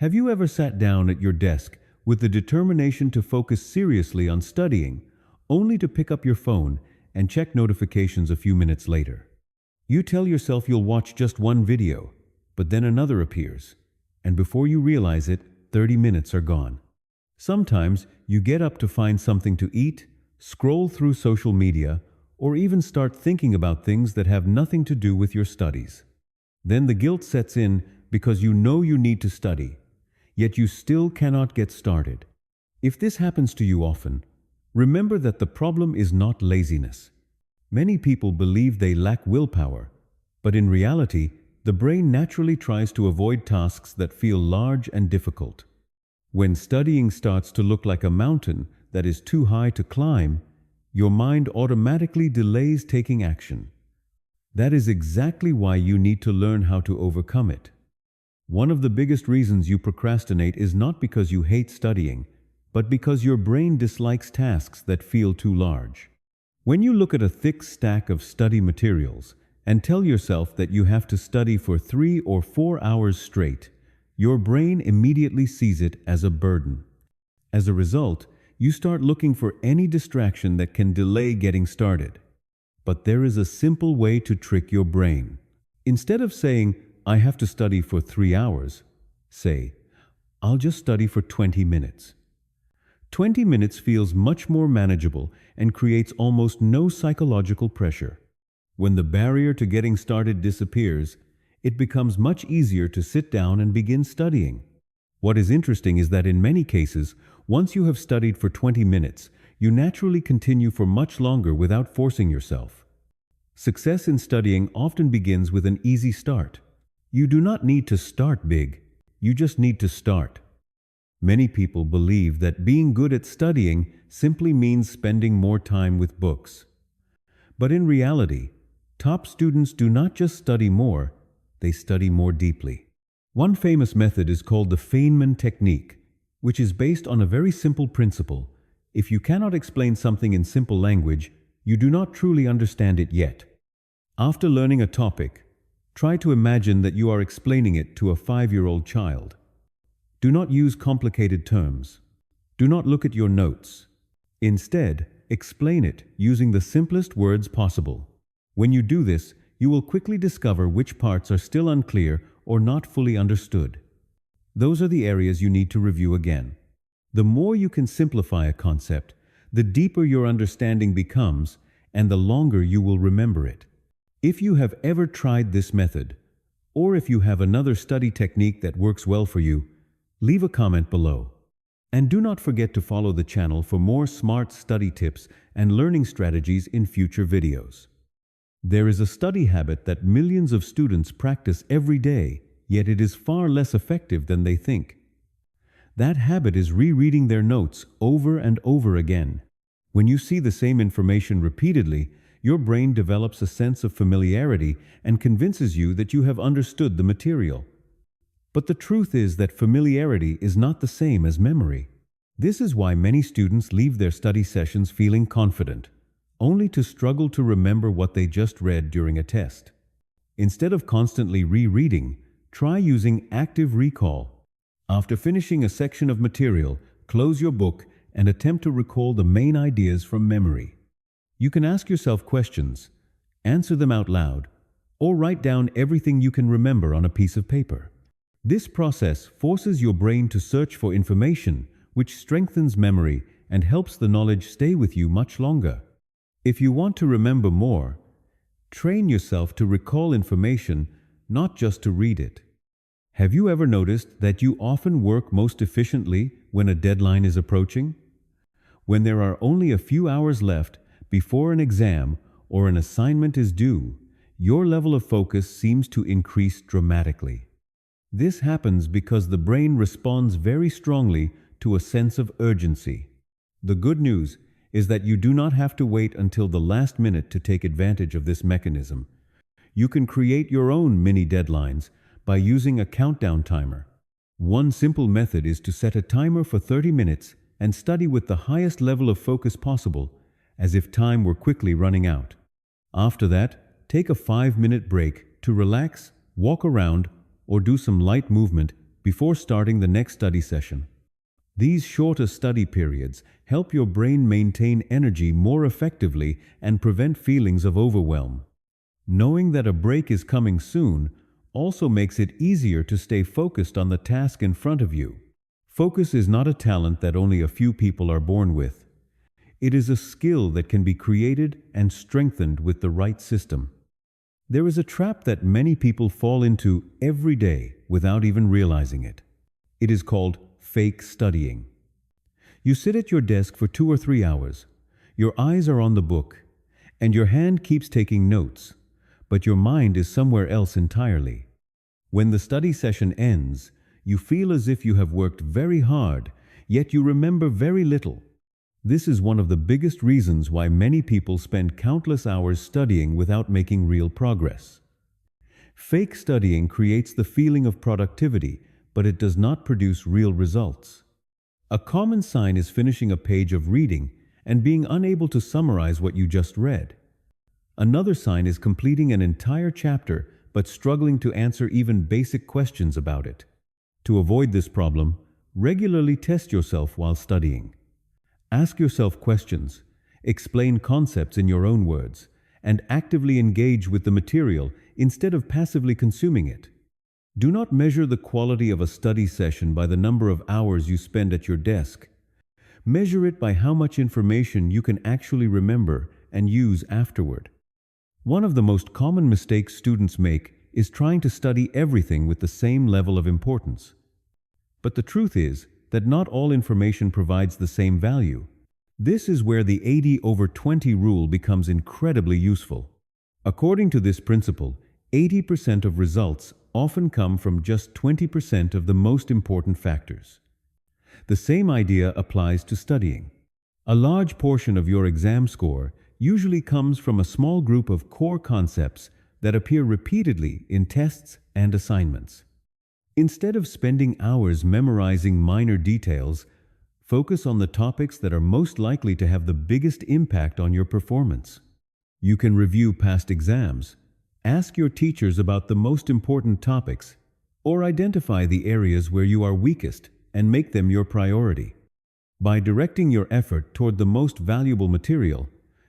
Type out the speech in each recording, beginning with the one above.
Have you ever sat down at your desk with the determination to focus seriously on studying, only to pick up your phone and check notifications a few minutes later? You tell yourself you'll watch just one video, but then another appears, and before you realize it, 30 minutes are gone. Sometimes you get up to find something to eat, scroll through social media, or even start thinking about things that have nothing to do with your studies. Then the guilt sets in because you know you need to study, yet you still cannot get started. If this happens to you often, remember that the problem is not laziness. Many people believe they lack willpower, but in reality, the brain naturally tries to avoid tasks that feel large and difficult. When studying starts to look like a mountain that is too high to climb, your mind automatically delays taking action. That is exactly why you need to learn how to overcome it. One of the biggest reasons you procrastinate is not because you hate studying, but because your brain dislikes tasks that feel too large. When you look at a thick stack of study materials and tell yourself that you have to study for 3 or 4 hours straight, your brain immediately sees it as a burden. As a result, you start looking for any distraction that can delay getting started. But there is a simple way to trick your brain. Instead of saying, "I have to study for 3 hours," say, "I'll just study for 20 minutes." 20 minutes feels much more manageable and creates almost no psychological pressure. When the barrier to getting started disappears, it becomes much easier to sit down and begin studying. What is interesting is that in many cases, once you have studied for 20 minutes, you naturally continue for much longer without forcing yourself. Success in studying often begins with an easy start. You do not need to start big, you just need to start. Many people believe that being good at studying simply means spending more time with books. But in reality, top students do not just study more, they study more deeply. One famous method is called the Feynman technique, which is based on a very simple principle. If you cannot explain something in simple language, you do not truly understand it yet. After learning a topic, try to imagine that you are explaining it to a 5-year-old child. Do not use complicated terms. Do not look at your notes. Instead, explain it using the simplest words possible. When you do this, you will quickly discover which parts are still unclear or not fully understood. Those are the areas you need to review again. The more you can simplify a concept, the deeper your understanding becomes and the longer you will remember it. If you have ever tried this method, or if you have another study technique that works well for you, leave a comment below. And do not forget to follow the channel for more smart study tips and learning strategies in future videos. There is a study habit that millions of students practice every day, yet it is far less effective than they think. That habit is rereading their notes over and over again. When you see the same information repeatedly, your brain develops a sense of familiarity and convinces you that you have understood the material. But the truth is that familiarity is not the same as memory. This is why many students leave their study sessions feeling confident, only to struggle to remember what they just read during a test. Instead of constantly rereading, try using active recall. After finishing a section of material, close your book and attempt to recall the main ideas from memory. You can ask yourself questions, answer them out loud, or write down everything you can remember on a piece of paper. This process forces your brain to search for information, which strengthens memory and helps the knowledge stay with you much longer. If you want to remember more, train yourself to recall information, not just to read it. Have you ever noticed that you often work most efficiently when a deadline is approaching? When there are only a few hours left before an exam or an assignment is due, your level of focus seems to increase dramatically. This happens because the brain responds very strongly to a sense of urgency. The good news is that you do not have to wait until the last minute to take advantage of this mechanism. You can create your own mini deadlines by using a countdown timer. One simple method is to set a timer for 30 minutes and study with the highest level of focus possible, as if time were quickly running out. After that, take a 5-minute break to relax, walk around, or do some light movement before starting the next study session. These shorter study periods help your brain maintain energy more effectively and prevent feelings of overwhelm. Knowing that a break is coming soon also makes it easier to stay focused on the task in front of you. Focus is not a talent that only a few people are born with. It is a skill that can be created and strengthened with the right system. There is a trap that many people fall into every day without even realizing it. It is called fake studying. You sit at your desk for 2 or 3 hours. Your eyes are on the book, and your hand keeps taking notes, but your mind is somewhere else entirely. When the study session ends, you feel as if you have worked very hard, yet you remember very little. This is one of the biggest reasons why many people spend countless hours studying without making real progress. Fake studying creates the feeling of productivity, but it does not produce real results. A common sign is finishing a page of reading and being unable to summarize what you just read. Another sign is completing an entire chapter but struggling to answer even basic questions about it. To avoid this problem, regularly test yourself while studying. Ask yourself questions, explain concepts in your own words, and actively engage with the material instead of passively consuming it. Do not measure the quality of a study session by the number of hours you spend at your desk. Measure it by how much information you can actually remember and use afterward. One of the most common mistakes students make is trying to study everything with the same level of importance. But the truth is that not all information provides the same value. This is where the 80/20 rule becomes incredibly useful. According to this principle, 80% of results often come from just 20% of the most important factors. The same idea applies to studying. A large portion of your exam score usually comes from a small group of core concepts that appear repeatedly in tests and assignments. Instead of spending hours memorizing minor details, focus on the topics that are most likely to have the biggest impact on your performance. You can review past exams, ask your teachers about the most important topics, or identify the areas where you are weakest and make them your priority. By directing your effort toward the most valuable material,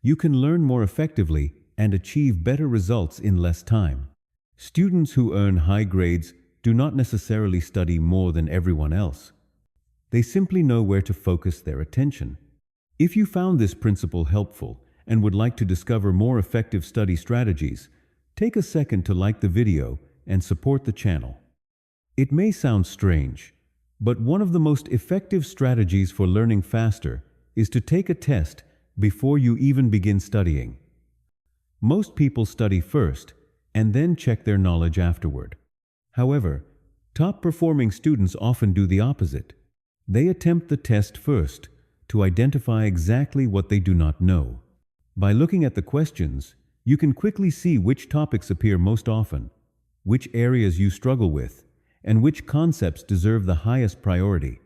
you can learn more effectively and achieve better results in less time. Students who earn high grades do not necessarily study more than everyone else. They simply know where to focus their attention. If you found this principle helpful and would like to discover more effective study strategies, take a second to like the video and support the channel. It may sound strange, but one of the most effective strategies for learning faster is to take a test before you even begin studying. Most people study first and then check their knowledge afterward. However, top-performing students often do the opposite. They attempt the test first to identify exactly what they do not know. By looking at the questions, you can quickly see which topics appear most often, which areas you struggle with, and which concepts deserve the highest priority.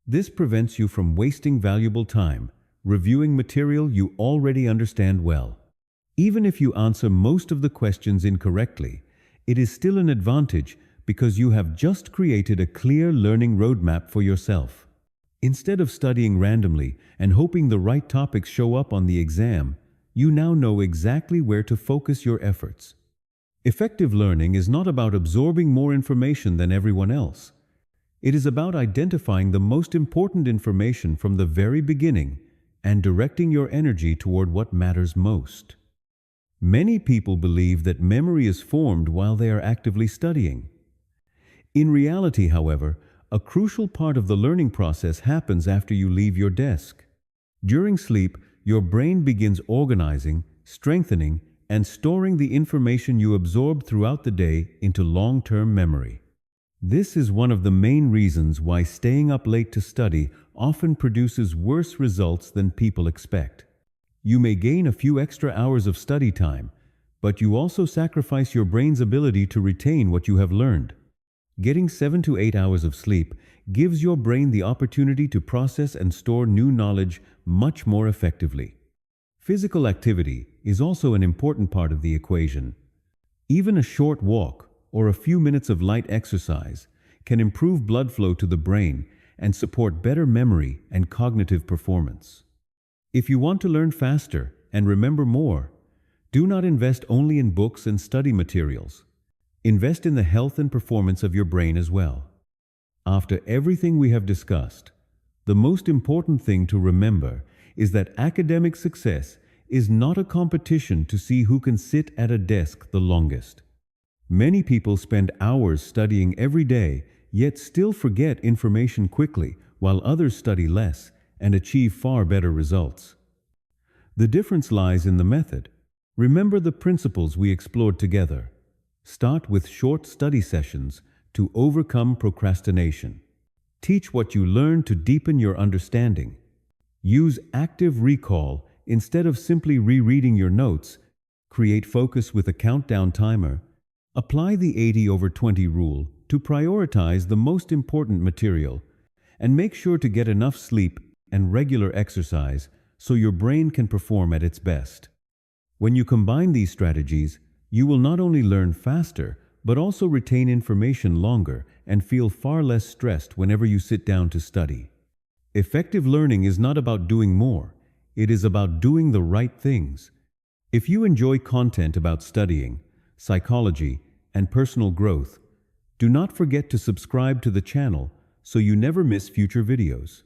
This prevents you from wasting valuable time reviewing material you already understand well. Even if you answer most of the questions incorrectly, it is still an advantage because you have just created a clear learning roadmap for yourself. Instead of studying randomly and hoping the right topics show up on the exam, you now know exactly where to focus your efforts. Effective learning is not about absorbing more information than everyone else. It is about identifying the most important information from the very beginning and directing your energy toward what matters most. Many people believe that memory is formed while they are actively studying. In reality, however, a crucial part of the learning process happens after you leave your desk. During sleep, your brain begins organizing, strengthening, and storing the information you absorb throughout the day into long-term memory. This is one of the main reasons why staying up late to study often produces worse results than people expect. You may gain a few extra hours of study time, but you also sacrifice your brain's ability to retain what you have learned. Getting 7 to 8 hours of sleep gives your brain the opportunity to process and store new knowledge much more effectively. Physical activity is also an important part of the equation. Even a short walk or a few minutes of light exercise can improve blood flow to the brain and support better memory and cognitive performance. If you want to learn faster and remember more, do not invest only in books and study materials. Invest in the health and performance of your brain as well. After everything we have discussed, the most important thing to remember is that academic success is not a competition to see who can sit at a desk the longest. Many people spend hours studying every day, yet still forget information quickly, while others study less and achieve far better results. The difference lies in the method. Remember the principles we explored together. Start with short study sessions to overcome procrastination. Teach what you learn to deepen your understanding. Use active recall instead of simply rereading your notes. Create focus with a countdown timer. Apply the 80/20 rule to prioritize the most important material, and make sure to get enough sleep and regular exercise so your brain can perform at its best. When you combine these strategies, you will not only learn faster, but also retain information longer and feel far less stressed whenever you sit down to study. Effective learning is not about doing more, it is about doing the right things. If you enjoy content about studying, psychology, and personal growth, do not forget to subscribe to the channel so you never miss future videos.